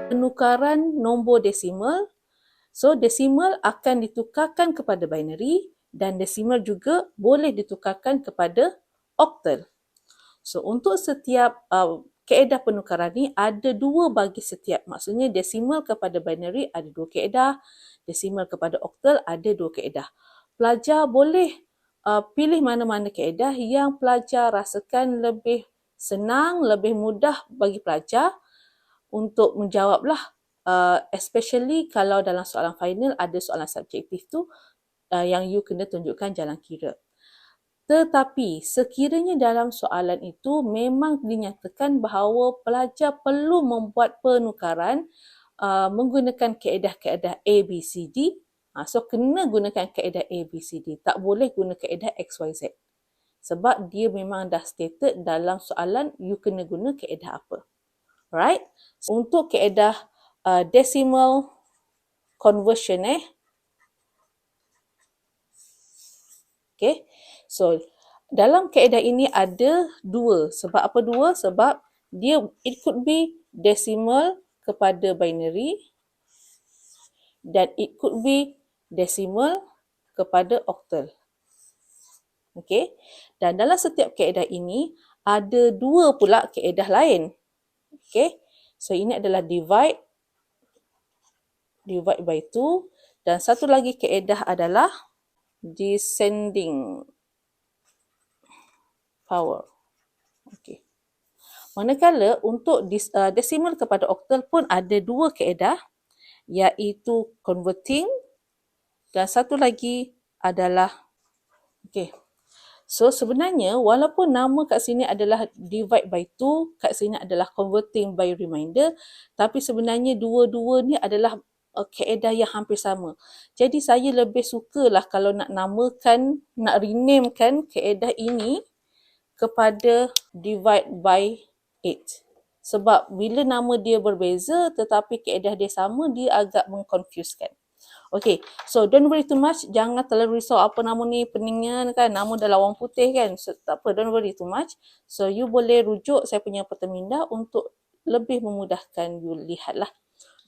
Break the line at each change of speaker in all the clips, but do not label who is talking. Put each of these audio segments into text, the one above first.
penukaran nombor desimal. So, desimal akan ditukarkan kepada binary dan desimal juga boleh ditukarkan kepada oktal. So, untuk setiap kaedah penukaran ni ada dua bagi setiap. Maksudnya desimal kepada binary ada dua kaedah, desimal kepada oktal ada dua kaedah. Pelajar boleh pilih mana-mana kaedah yang pelajar rasakan lebih senang, lebih mudah bagi pelajar untuk menjawablah, especially kalau dalam soalan final ada soalan subjektif tu yang you kena tunjukkan jalan kira. Tetapi sekiranya dalam soalan itu memang dinyatakan bahawa pelajar perlu membuat penukaran menggunakan kaedah-kaedah A, B, C, D. So kena gunakan kaedah A, B, C, D. Tak boleh guna kaedah X, Y, Z. Sebab dia memang dah stated dalam soalan you kena guna kaedah apa. Right? So, untuk kaedah decimal conversion Okay. So, dalam kaedah ini ada dua. Sebab apa dua? Sebab dia it could be decimal kepada binary dan it could be decimal kepada octal. Okay. Dan dalam setiap kaedah ini ada dua pula kaedah lain. Okay. So, ini adalah divide by 2 dan satu lagi kaedah adalah descending power. Okay. Manakala untuk desimal kepada oktal pun ada dua kaedah iaitu converting dan satu lagi adalah So sebenarnya walaupun nama kat sini adalah divide by 2, kat sini adalah converting by remainder, tapi sebenarnya dua-dua ni adalah kaedah yang hampir sama. Jadi saya lebih sukalah kalau nak namakan, nak renamekan kaedah ini kepada divide by 8. Sebab bila nama dia berbeza tetapi kaedah dia sama, dia agak mengconfusekan. Okay, so don't worry too much. Jangan terlalu risau apa nama ni, peningnya kan, nama dah lawan putih kan. So, tak apa, don't worry too much. So, you boleh rujuk saya punya perteminda untuk lebih memudahkan you lihatlah.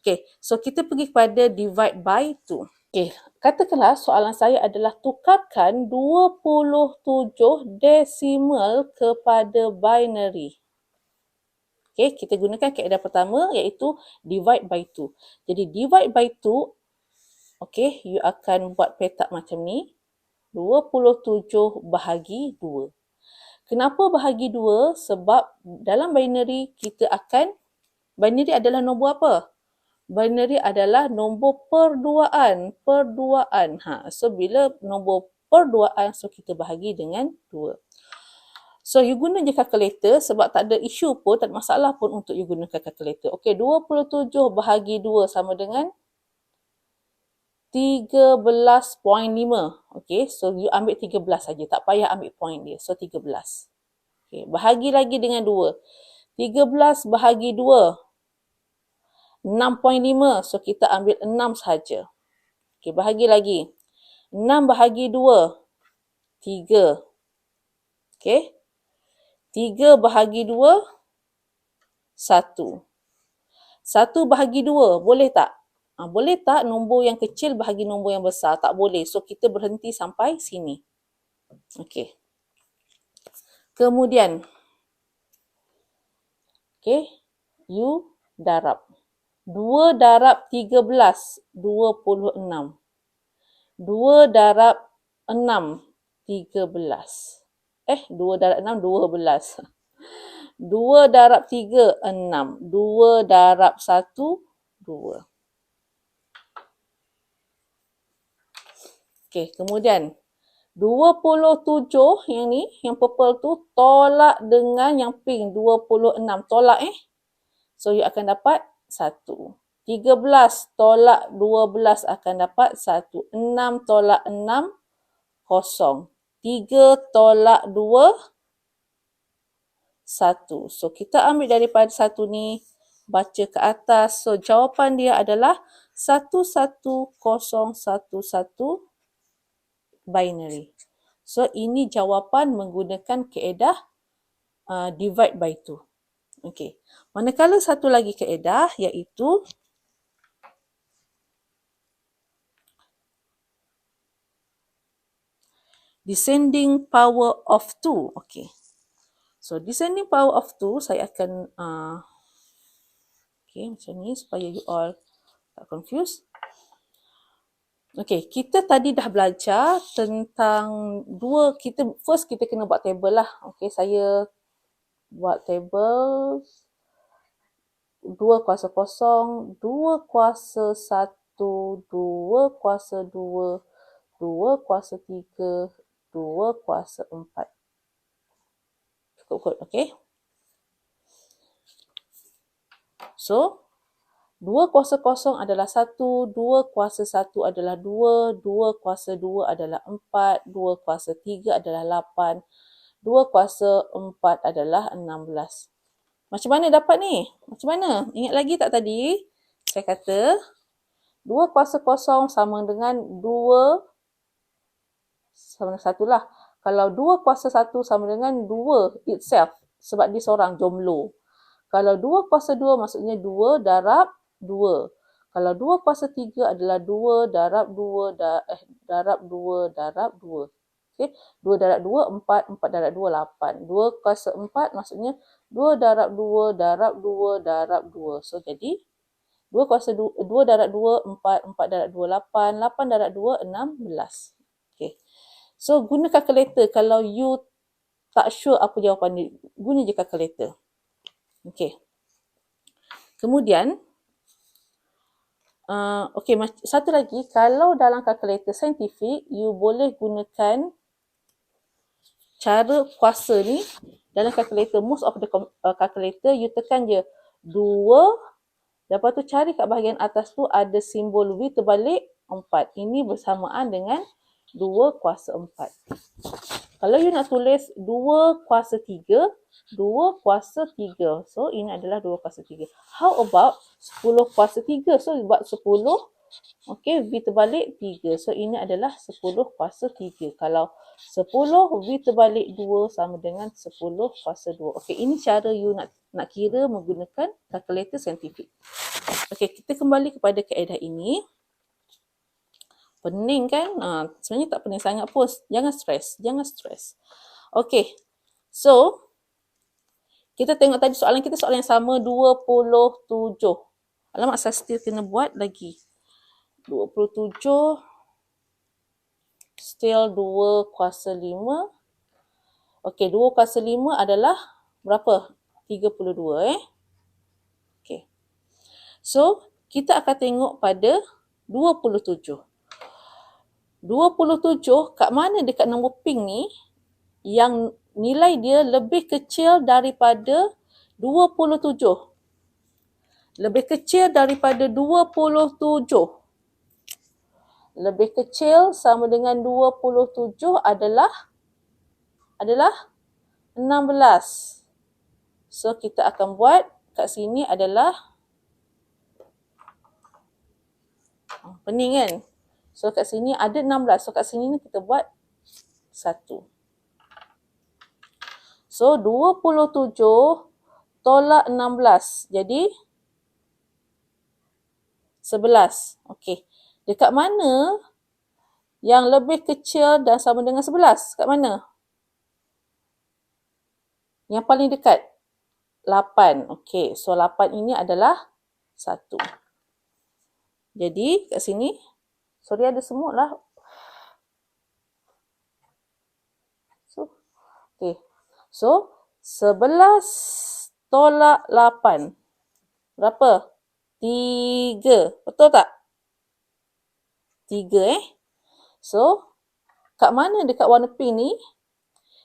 Okay, so kita pergi kepada divide by 2. Okay, katakanlah soalan saya adalah tukarkan 27 desimal kepada binary. Okay, kita gunakan kaedah pertama iaitu divide by 2. Jadi divide by 2, okay, you akan buat petak macam ni. 27 bahagi 2. Kenapa bahagi 2? Sebab dalam binary binary adalah nombor apa? Binary adalah nombor perduaan. So bila nombor perduaan, so kita bahagi dengan 2. So, you guna je kalkulator sebab tak ada isu pun, tak ada masalah pun untuk you gunakan kalkulator. Okey, 27 bahagi 2 sama dengan 13.5. Okey, so you ambil 13 saja, tak payah ambil point dia. So, 13. Okey, bahagi lagi dengan 2. 13 bahagi 2. 6.5. So, kita ambil 6 saja. Okey, bahagi lagi. 6 bahagi 2. 3. Okey. 3 bahagi 2, 1. 1 bahagi 2, boleh tak? Boleh tak nombor yang kecil bahagi nombor yang besar? Tak boleh. So, kita berhenti sampai sini. Okey. Kemudian, you darab. 2 darab 13, 26. 2 darab 6, 13. 2 darab 6, 12. 2 darab 3, 6. 2 darab 1, 2. Okey, kemudian 27 yang ni, yang purple tu tolak dengan yang pink 26. Tolak So you akan dapat 1. 13 tolak 12 akan dapat 1. 6 tolak 6, kosong. 3 tolak 2, 1. So, kita ambil daripada 1 ni, baca ke atas. So, jawapan dia adalah 11011 binary. So, ini jawapan menggunakan kaedah divide by 2. Okey. Manakala satu lagi kaedah iaitu descending power of 2. Okey. So, descending power of 2, saya akan okey, macam ni supaya you all tak confused. Okey, kita tadi dah belajar tentang first kita kena buat table lah. Okey, saya buat table 2 kuasa kosong, 2 kuasa 1, 2 kuasa 2, 2 kuasa 3, 2 kuasa 4. Cukup kot, okey? So, 2 kuasa kosong adalah 1, 2 kuasa 1 adalah 2, 2 kuasa 2 adalah 4, 2 kuasa 3 adalah 8, 2 kuasa 4 adalah 16. Macam mana dapat ni? Macam mana? Ingat lagi tak tadi? Saya kata 2 kuasa kosong sama dengan 2 sama dengan 1 lah. Kalau 2 kuasa 1 sama dengan 2 itself sebab dia seorang jomlo. Kalau 2 kuasa 2 maksudnya 2 darab 2. Kalau 2 kuasa 3 adalah 2 darab 2 darab 2 darab 2. Okey, 2 darab 2 4, 4 darab 2 8. 2 kuasa 4 maksudnya 2 darab 2 darab 2 darab 2. So jadi 2 kuasa 2, 2 darab 2 4, 4 darab 2 8, 8 darab 2 16. Okey. So guna kalkulator kalau you tak sure apa jawapan dia, guna je kalkulator. Okey. Kemudian, satu lagi, kalau dalam kalkulator saintifik, you boleh gunakan cara kuasa ni dalam kalkulator. Most of the calculator, you tekan je 2, lepas tu cari kat bahagian atas tu ada simbol V terbalik 4. Ini bersamaan dengan 2 kuasa 4. Kalau you nak tulis 2 kuasa 3, 2 kuasa 3. So, ini adalah 2 kuasa 3. How about 10 kuasa 3? So, buat 10. Okey, V terbalik 3. So, ini adalah 10 kuasa 3. Kalau 10 V terbalik 2 sama dengan 10 kuasa 2. Okey, ini cara you nak kira menggunakan kalkulator saintifik. Okey, kita kembali kepada kaedah ini. Pening kan? Sebenarnya tak pening sangat pun. Jangan stres. Okey. So, kita tengok tadi soalan kita soalan yang sama 27. Alamak, saya still kena buat lagi. 27 still 2 kuasa 5. Okey, 2 kuasa 5 adalah berapa? 32 Okey. So, kita akan tengok pada 27. 27 kat mana dekat nombor pink ni yang nilai dia lebih kecil daripada 27. Lebih kecil daripada 27. Lebih kecil sama dengan 27 adalah 16. So, kita akan buat kat sini adalah pening kan? So, kat sini ada 16. So, kat sini ni kita buat 1. So, 27 tolak 16. Jadi, 11. Okey. Dekat mana yang lebih kecil dan sama dengan 11? Kat mana? Yang paling dekat? 8. Okey. So, 8 ini adalah 1. Jadi, kat sini, sorry ada semut lah. Okey. So, 11 tolak 8. Berapa? 3. Betul tak? 3 So, kat mana dekat warna pink ni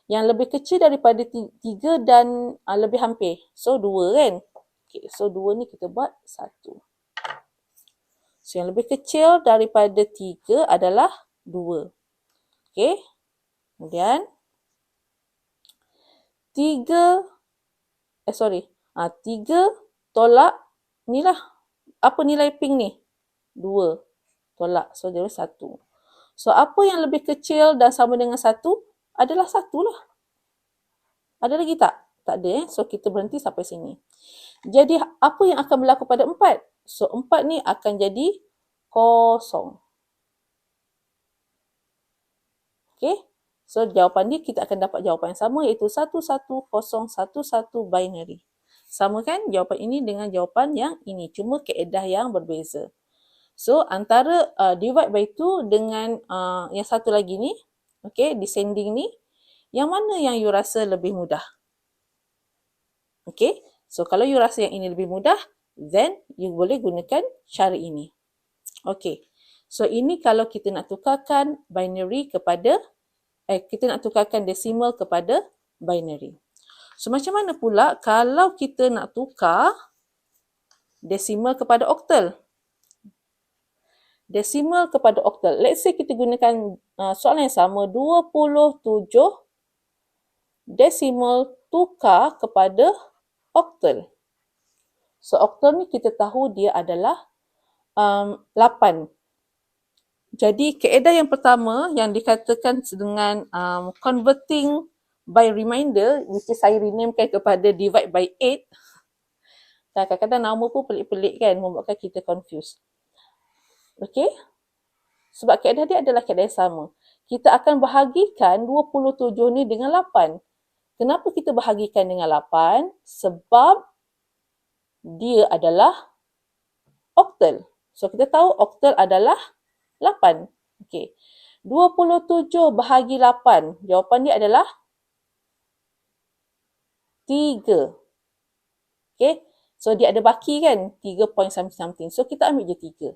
yang lebih kecil daripada 3 dan lebih hampir? So, 2 kan? Okay, so 2 ni kita buat 1. So, yang lebih kecil daripada 3 adalah 2. Okay. Kemudian, 3 tolak ni lah. Apa nilai pink ni? 2 tolak. So, dia 1. So, apa yang lebih kecil dan sama dengan 1 adalah 1 lah. Ada lagi tak? Tak ada So, kita berhenti sampai sini. Jadi apa yang akan berlaku pada 4? So 4 ni akan jadi kosong. Okey. So jawapan ni kita akan dapat jawapan yang sama iaitu 11011 binary. Sama kan jawapan ini dengan jawapan yang ini, cuma kaedah yang berbeza. So antara divide by 2 dengan yang satu lagi ni, okey, descending ni, yang mana yang you rasa lebih mudah? Okey. So kalau you rasa yang ini lebih mudah, then you boleh gunakan cara ini. Okey. So ini kalau kita nak tukarkan binary kepada kita nak tukarkan decimal kepada binary. So macam mana pula kalau kita nak tukar decimal kepada octal? Decimal kepada octal. Let's say kita gunakan soalan yang sama, 27 decimal tukar kepada octal. So octal ni kita tahu dia adalah 8. Jadi kaedah yang pertama yang dikatakan dengan converting by remainder, which is saya renamekan kepada divide by 8. Kadang-kadang nama pun pelik-pelik kan, membuatkan kita confused. Okey? Sebab kaedah dia adalah kaedah yang sama. Kita akan bahagikan 27 ni dengan 8. Kenapa kita bahagikan dengan 8? Sebab dia adalah octal. So kita tahu octal adalah 8. Okey. 27 bahagi 8. Jawapan dia adalah 3. Okey. So dia ada baki kan? 3 point something. So kita ambil je 3.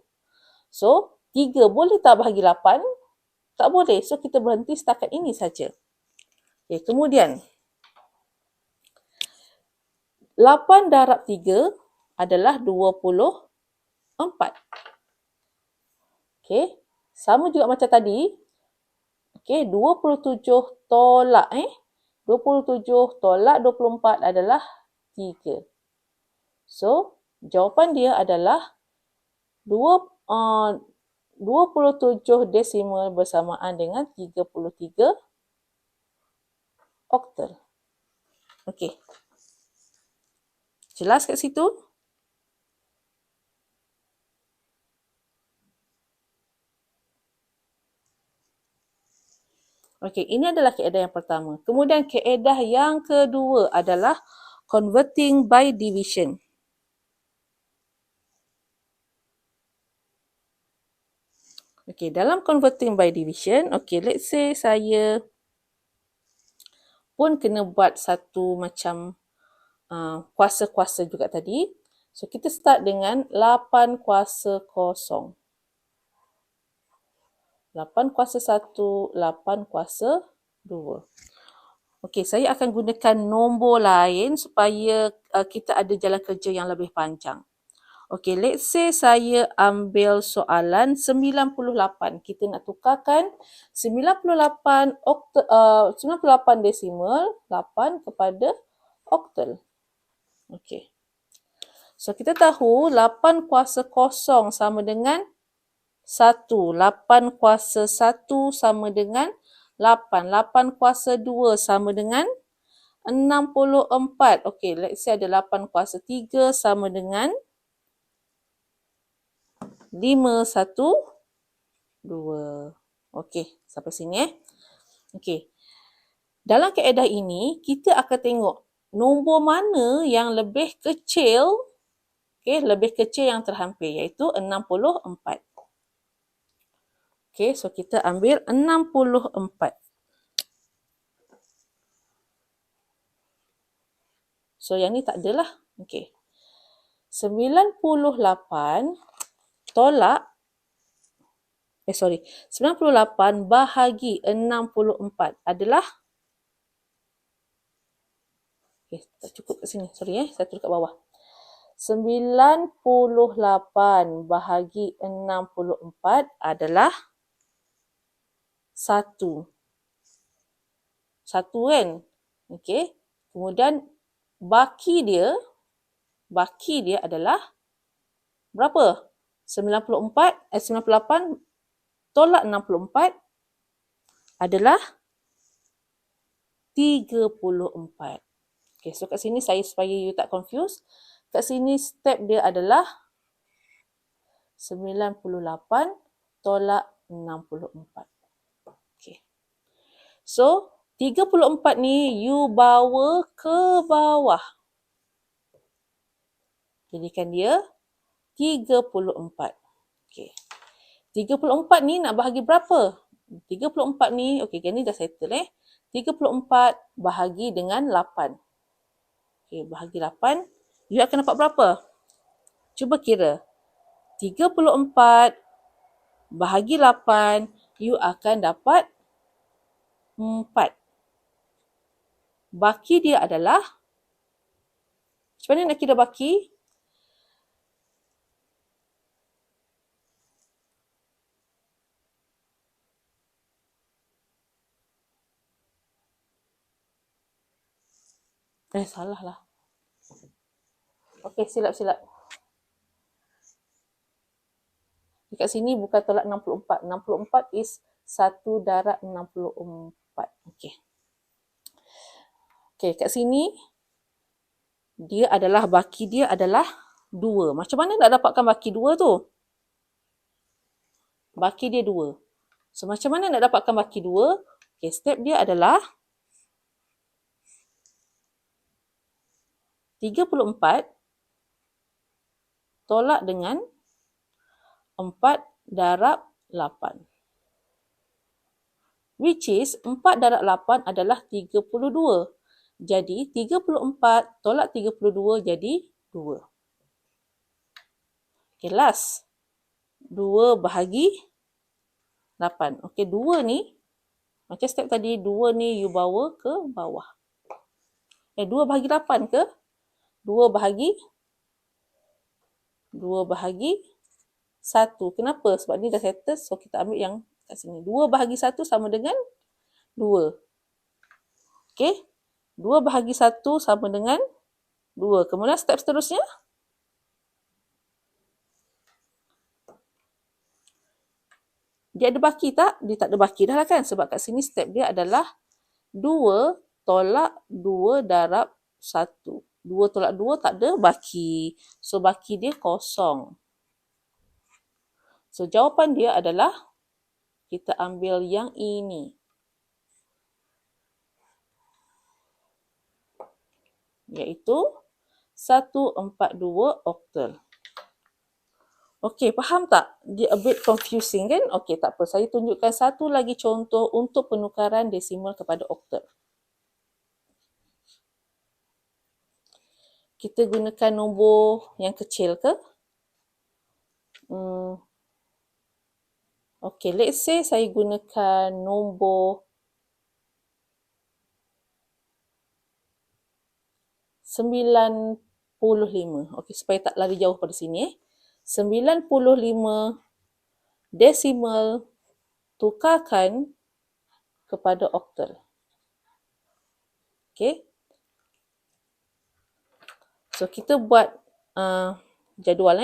So 3 boleh tak bahagi 8? Tak boleh. So kita berhenti setakat ini saja. Okey, kemudian 8 darab 3 adalah 24. Okey, sama juga macam tadi. Okey, 27 tolak 27 tolak 24 adalah 3. So, jawapan dia adalah 27 desimal bersamaan dengan 33 oktal. Okey. Jelas kat situ? Okey, ini adalah kaedah yang pertama. Kemudian kaedah yang kedua adalah converting by division. Okey, dalam converting by division, okey, let's say saya pun kena buat satu macam kuasa-kuasa juga tadi. So, kita start dengan 8 kuasa kosong. 8 kuasa 1, 8 kuasa 2. Okey, saya akan gunakan nombor lain supaya kita ada jalan kerja yang lebih panjang. Okey, let's say saya ambil soalan 98. Kita nak tukarkan 98 desimal 8 kepada oktal. Okey. So, kita tahu 8 kuasa kosong sama dengan 1. 8 kuasa 1 sama dengan 8. 8 kuasa 2 sama dengan 64. Okey, let's say ada 8 kuasa 3 sama dengan 512. Okey, sampai sini Okey. Dalam kaedah ini, kita akan tengok nombor mana yang lebih kecil, lebih kecil yang terhampir, iaitu 64. Okey, so kita ambil 64. So yang ni tak adalah. Okey. 98 tolak 98 bahagi 64 adalah tak cukup kat sini. Sorry satu dekat bawah. 98 bahagi 64 adalah 1. 1 kan? Okey. Kemudian baki dia adalah berapa? 98 tolak 64 adalah 34. Okay, so kat sini saya supaya you tak confuse. Kat sini step dia adalah 98 tolak 64. Okay. So, 34 ni you bawa ke bawah. Jadikan dia 34. Okay. 34 ni nak bahagi berapa? 34 ni, okay, ni dah settle 34 bahagi dengan 8. Okay, bahagi 8. You akan dapat berapa? Cuba kira. 34 bahagi 8, you akan dapat 4. Baki dia adalah, macam mana nak kira baki? Salah lah. Okey, silap. Dekat sini bukan tolak 64. 64 is 1 darab 64. Okey. Okey, kat sini dia adalah, baki dia adalah 2. Macam mana nak dapatkan baki 2 tu? Baki dia 2. So, macam mana nak dapatkan baki 2? Okey, step dia adalah 34 tolak dengan 4 darab 8. Which is 4 darab 8 adalah 32. Jadi 34 tolak 32 jadi 2. Okay, last. 2 bahagi 8. Okay, 2 ni, macam step tadi, 2 ni you bawa ke bawah. 2 bahagi 8 ke? 2 bahagi 1. Kenapa? Sebab ni dah settle, so kita ambil yang kat sini. 2 bahagi 1 sama dengan 2. Okey. 2 bahagi 1 sama dengan 2. Kemudian step seterusnya. Dia ada baki tak? Dia tak ada baki dah lah kan? Sebab kat sini step dia adalah 2 tolak 2 darab 1. 2 tolak 2 tak ada baki. So, baki dia kosong. So, jawapan dia adalah, kita ambil yang ini. Iaitu 142 oktal. Okey, faham tak? Dia a bit confusing kan? Okey, tak apa. Saya tunjukkan satu lagi contoh untuk penukaran desimal kepada oktal. Kita gunakan nombor yang kecil ke? Okey, let's say saya gunakan nombor 95. Okey, supaya tak lari jauh pada sini. 95 desimal tukarkan kepada oktal. Okey. So, kita buat jadual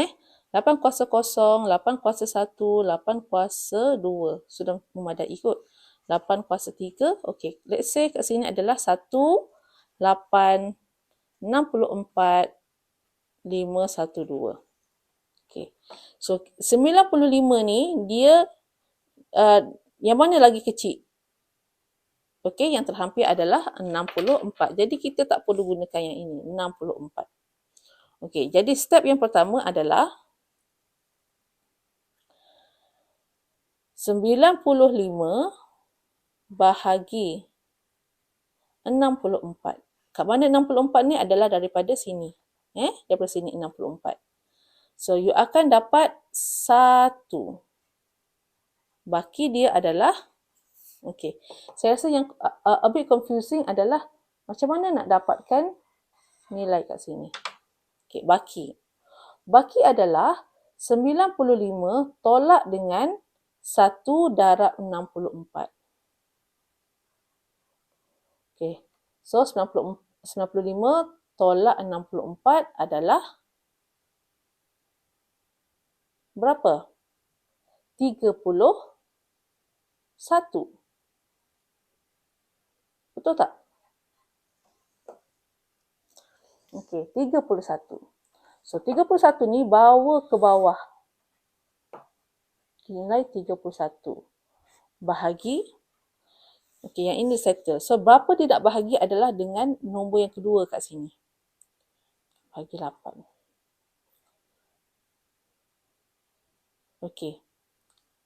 8 kuasa 0, 8 kuasa 1, 8 kuasa 2. Sudah memadai kot. 8 kuasa 3. Okey, let's say kat sini adalah 1, 8, 64, 5, 1, 2. Okey. So, 95 ni dia yang mana lagi kecil? Okey, yang terhampir adalah 64. Jadi, kita tak perlu gunakan yang ini, 64. Okey, jadi step yang pertama adalah 95 bahagi 64. Kat mana 64 ni adalah daripada sini. Daripada sini 64. So, you akan dapat 1. Baki dia adalah, okey. Saya rasa yang a bit confusing adalah macam mana nak dapatkan nilai kat sini. Okey, baki. Baki adalah 95 tolak dengan 1 darab 64. Okey. So, 95 tolak 64 adalah berapa? 31. Betul tak? Okey, 31. So, 31 ni bawa ke bawah. Nilai 31. Bahagi. Okey, yang ini settle. So, berapa tidak bahagi adalah dengan nombor yang kedua kat sini. Bahagi 8. Okey.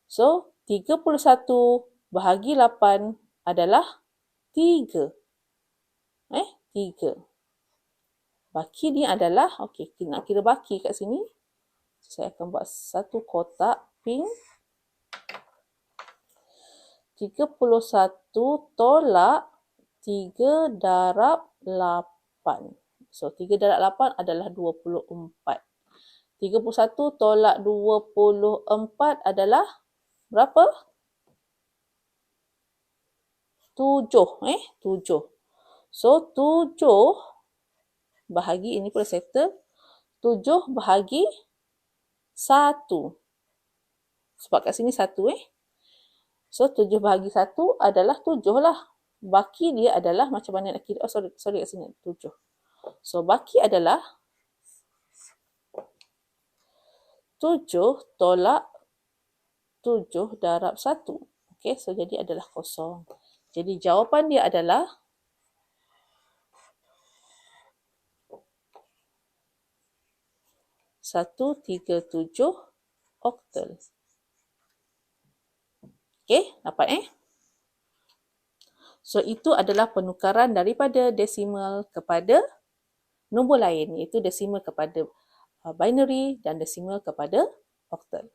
So, 31 bahagi 8 adalah 3. 3. Baki ni adalah, okey, nak kira baki kat sini. Saya akan buat satu kotak pink. 31 tolak 3 darab 8. So, 3 darab 8 adalah 24. 31 tolak 24 adalah berapa? 7. 7. So, 7 bahagi, ini pun settle. 7 bahagi 1. Sebab kat sini 1 So, 7 bahagi 1 adalah 7 lah. Baki dia adalah macam mana nak kira. Oh, sorry kat sini 7. So, baki adalah 7 tolak 7 darab 1. Okey, so jadi adalah kosong. Jadi jawapan dia adalah 137 oktal. Okey, dapat So, itu adalah penukaran daripada desimal kepada nombor lain, iaitu desimal kepada binary dan desimal kepada oktal.